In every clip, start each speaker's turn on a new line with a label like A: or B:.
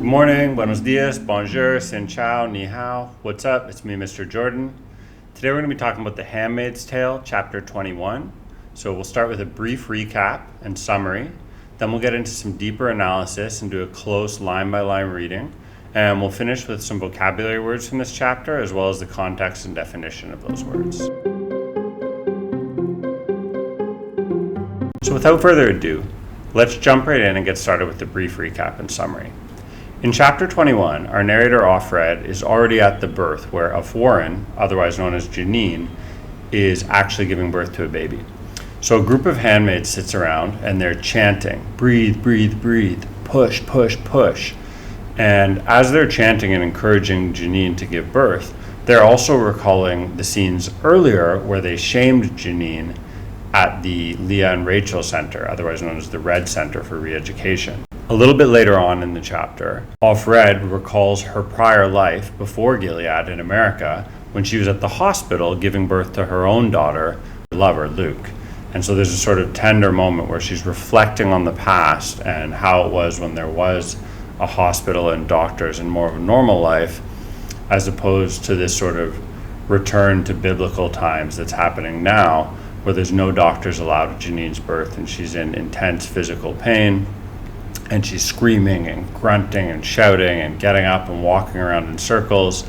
A: morning, buenos dias, bonjour, sin chao, ni hao. What's up? It's me, Mr. Jordan. Today we're going to be talking about The Handmaid's Tale, chapter 21. So we'll start with a brief recap and summary. Then we'll get into some deeper analysis and do a close line-by-line reading. And we'll finish with some vocabulary words from this chapter, as well as the context and definition of those words. So without further ado, let's jump right in and get started with the brief recap and summary. In chapter 21, our narrator Offred is already at the birth where Offwarren, otherwise known as Janine, is actually giving birth to a baby. So a group of handmaids sits around and they're chanting, breathe, breathe, breathe, push, push, push. And as they're chanting and encouraging Janine to give birth, they're also recalling the scenes earlier where they shamed Janine at the Leah and Rachel Center, otherwise known as the Red Center for Re-Education. A little bit later on in the chapter, Offred recalls her prior life before Gilead in America when she was at the hospital giving birth to her own daughter, her lover, Luke. And so there's a sort of tender moment where she's reflecting on the past and how it was when there was a hospital and doctors and more of a normal life, as opposed to this sort of return to biblical times that's happening now, where there's no doctors allowed at Janine's birth and she's in intense physical pain. And she's screaming and grunting and shouting and getting up and walking around in circles.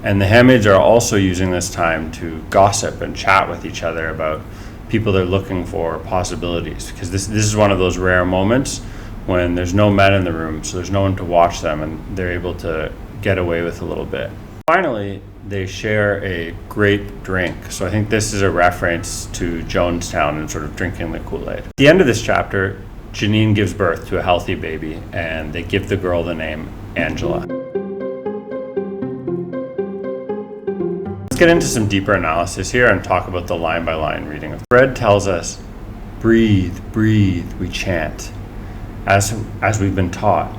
A: And the handmaids are also using this time to gossip and chat with each other about people they're looking for, possibilities. Because this is one of those rare moments when there's no men in the room, so there's no one to watch them, and they're able to get away with a little bit. Finally, they share a grape drink. So I think this is a reference to Jonestown and sort of drinking the Kool-Aid. At the end of this chapter, Janine gives birth to a healthy baby, and they give the girl the name Angela. Let's get into some deeper analysis here and talk about the line-by-line reading. Fred tells us, breathe, breathe, we chant. As we've been taught,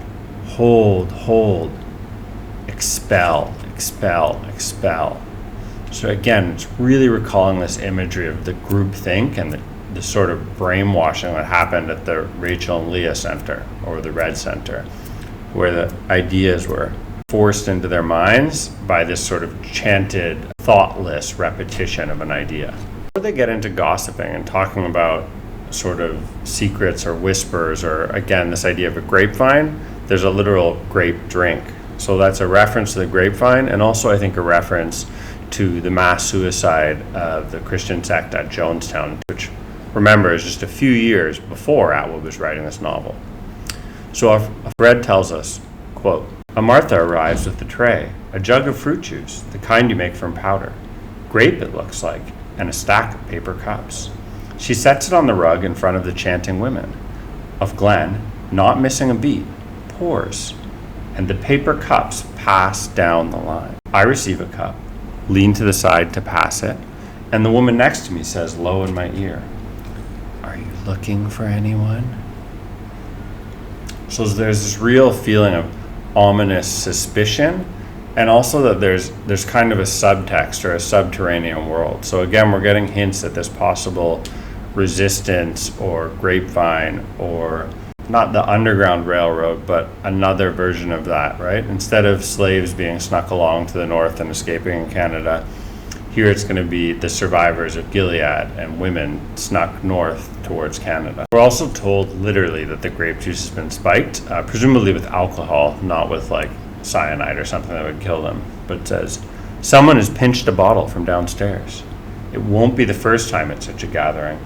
A: hold, hold, expel, expel, expel. So again, it's really recalling this imagery of the group think and the sort of brainwashing that happened at the Rachel and Leah Center, or the Red Center, where the ideas were forced into their minds by this sort of chanted, thoughtless repetition of an idea. Before they get into gossiping and talking about sort of secrets or whispers, or again, this idea of a grapevine, there's a literal grape drink. So that's a reference to the grapevine, and also I think a reference to the mass suicide of the Christian sect at Jonestown, which, remember, is just a few years before Atwood was writing this novel. So Fred tells us, quote, a Martha arrives with the tray, a jug of fruit juice, the kind you make from powder, grape it looks like, and a stack of paper cups. She sets it on the rug in front of the chanting women. Of Glenn, not missing a beat, pours, and the paper cups pass down the line. I receive a cup, lean to the side to pass it, and the woman next to me says low in my ear, are you looking for anyone? So there's this real feeling of ominous suspicion, and also that there's kind of a subtext or a subterranean world. So again, we're getting hints at this possible resistance or grapevine, or not the Underground Railroad, but another version of that, right? Instead of slaves being snuck along to the north and escaping in Canada, here it's going to be the survivors of Gilead and women snuck north towards Canada. We're also told literally that the grape juice has been spiked, presumably with alcohol, not with like cyanide or something that would kill them. But it says, someone has pinched a bottle from downstairs. It won't be the first time at such a gathering,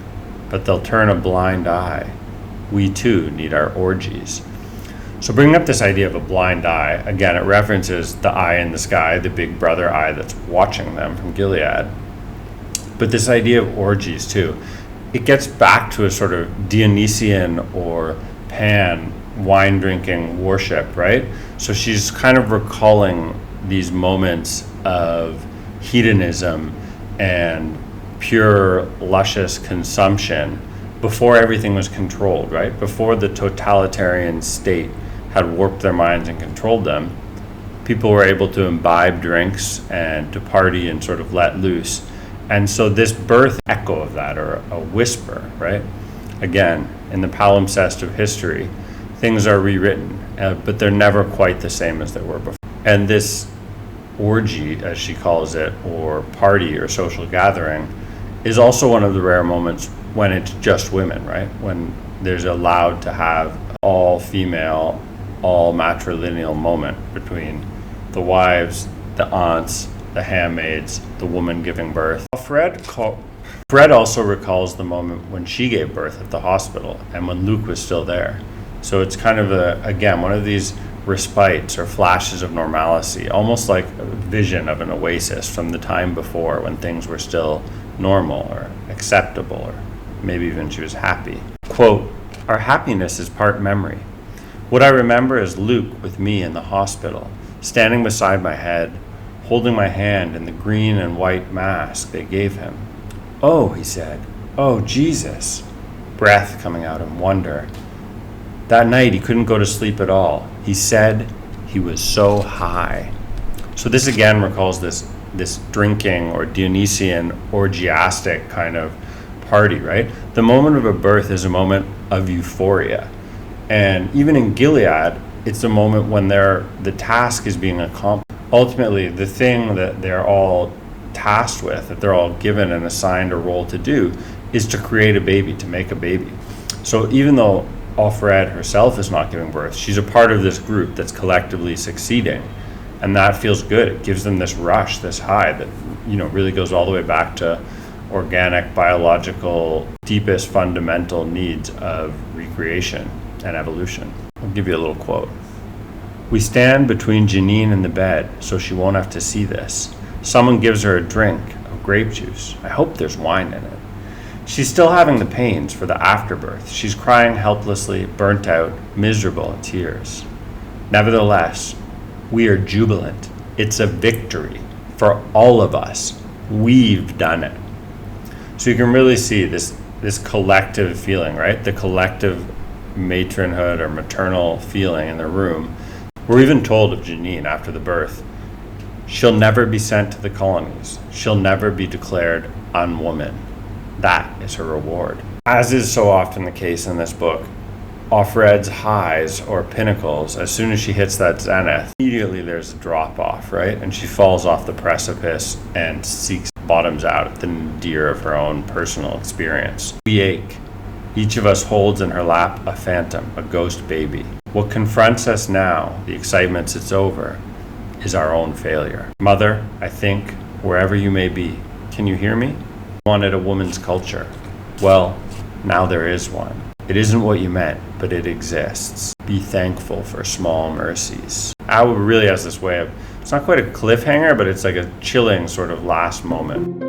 A: but they'll turn a blind eye. We too need our orgies. So bringing up this idea of a blind eye, again, it references the eye in the sky, the big brother eye that's watching them from Gilead. But this idea of orgies too, it gets back to a sort of Dionysian or Pan wine drinking worship, right? So she's kind of recalling these moments of hedonism and pure luscious consumption before everything was controlled, right? Before the totalitarian state had warped their minds and controlled them, people were able to imbibe drinks and to party and sort of let loose. And so this birth echo of that, or a whisper, right? Again, in the palimpsest of history, things are rewritten but they're never quite the same as they were before. And this orgy, as she calls it, or party or social gathering, is also one of the rare moments when it's just women, right? When there's allowed to have all female, all matrilineal moment between the wives, the aunts, the handmaids, the woman giving birth. Fred also recalls the moment when she gave birth at the hospital and when Luke was still there. So it's kind of again, one of these respites or flashes of normalcy, almost like a vision of an oasis from the time before when things were still normal or acceptable, or maybe even she was happy. Quote, "Our happiness is part memory. What I remember is Luke with me in the hospital, standing beside my head, holding my hand in the green and white mask they gave him. 'Oh,' he said, 'oh, Jesus,' breath coming out in wonder. That night he couldn't go to sleep at all. He said he was so high." So this again recalls this drinking or Dionysian orgiastic kind of party, right? The moment of a birth is a moment of euphoria. And even in Gilead, it's a moment when the task is being accomplished. Ultimately, the thing that they're all tasked with, that they're all given and assigned a role to do, is to create a baby, to make a baby. So even though Offred herself is not giving birth, she's a part of this group that's collectively succeeding. And that feels good. It gives them this rush, this high that, really goes all the way back to organic, biological, deepest fundamental needs of recreation and evolution. I'll give you a little quote. "We stand between Janine and the bed, so she won't have to see this. Someone gives her a drink of grape juice. I hope there's wine in it. She's still having the pains for the afterbirth. She's crying helplessly, burnt out, miserable in tears. Nevertheless, we are jubilant. It's a victory for all of us. We've done it." So you can really see this collective feeling, right? The collective matronhood or maternal feeling in the room. We're even told of Janine after the birth, "She'll never be sent to the colonies. She'll never be declared unwoman. That is her reward." As is so often the case in this book, Offred's highs or pinnacles, as soon as she hits that zenith, immediately there's a drop off, right? And she falls off the precipice and bottoms out at the nadir of her own personal experience. We ache. Each of us holds in her lap a phantom, a ghost baby. What confronts us now, the excitement it's over, is our own failure. Mother, I think, wherever you may be, can you hear me? Wanted a woman's culture. Well, now there is one. It isn't what you meant, but it exists. Be thankful for small mercies. Atwood really has this way of, it's not quite a cliffhanger, but it's like a chilling sort of last moment.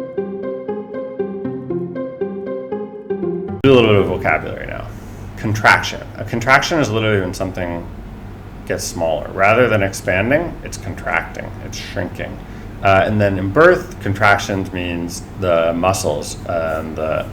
A: Do a little bit of vocabulary now. Contraction. A contraction is literally when something gets smaller. Rather than expanding, it's contracting, it's shrinking. And then in birth, contractions means the muscles and the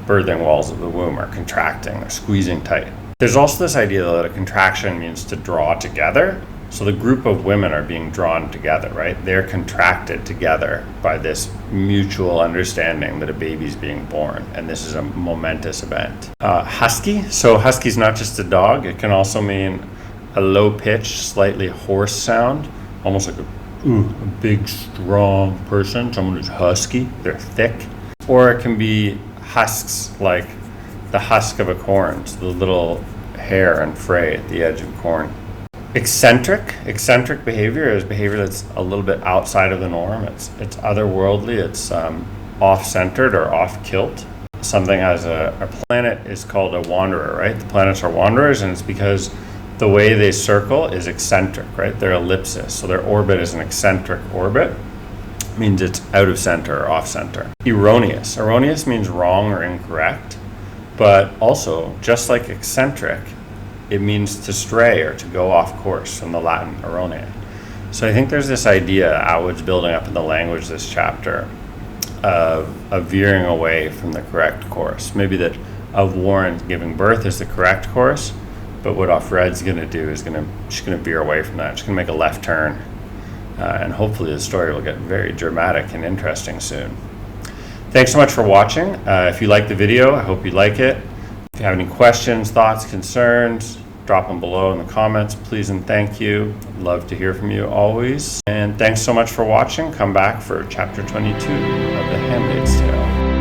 A: birthing walls of the womb are contracting, they're squeezing tight. There's also this idea that a contraction means to draw together. So the group of women are being drawn together, right? They're contracted together by this mutual understanding that a baby's being born, and this is a momentous event. Husky. So husky's not just a dog. It can also mean a low-pitched, slightly hoarse sound, almost like a big, strong person, someone who's husky. They're thick. Or it can be husks, like the husk of a corn, so the little hair and fray at the edge of corn. Eccentric behavior is behavior that's a little bit outside of the norm. It's otherworldly, it's off-centered or off-kilt. Something as a planet is called a wanderer, right? The planets are wanderers, and it's because the way they circle is eccentric, right? They're ellipses, so their orbit is an eccentric orbit. It means it's out of center or off center. Erroneous. Erroneous means wrong or incorrect, but also, just like eccentric, it means to stray or to go off course, from the Latin erronea. So I think there's this idea Atwood's building up in the language of this chapter of veering away from the correct course. Maybe that of Warren giving birth is the correct course, but what Offred's going to do is she's going to veer away from that. She's going to make a left turn, and hopefully the story will get very dramatic and interesting soon. Thanks so much for watching. If you like the video, I hope you like it. If you have any questions, thoughts, concerns, drop them below in the comments, please and thank you. I'd love to hear from you always. And thanks so much for watching. Come back for chapter 22 of The Handmaid's Tale.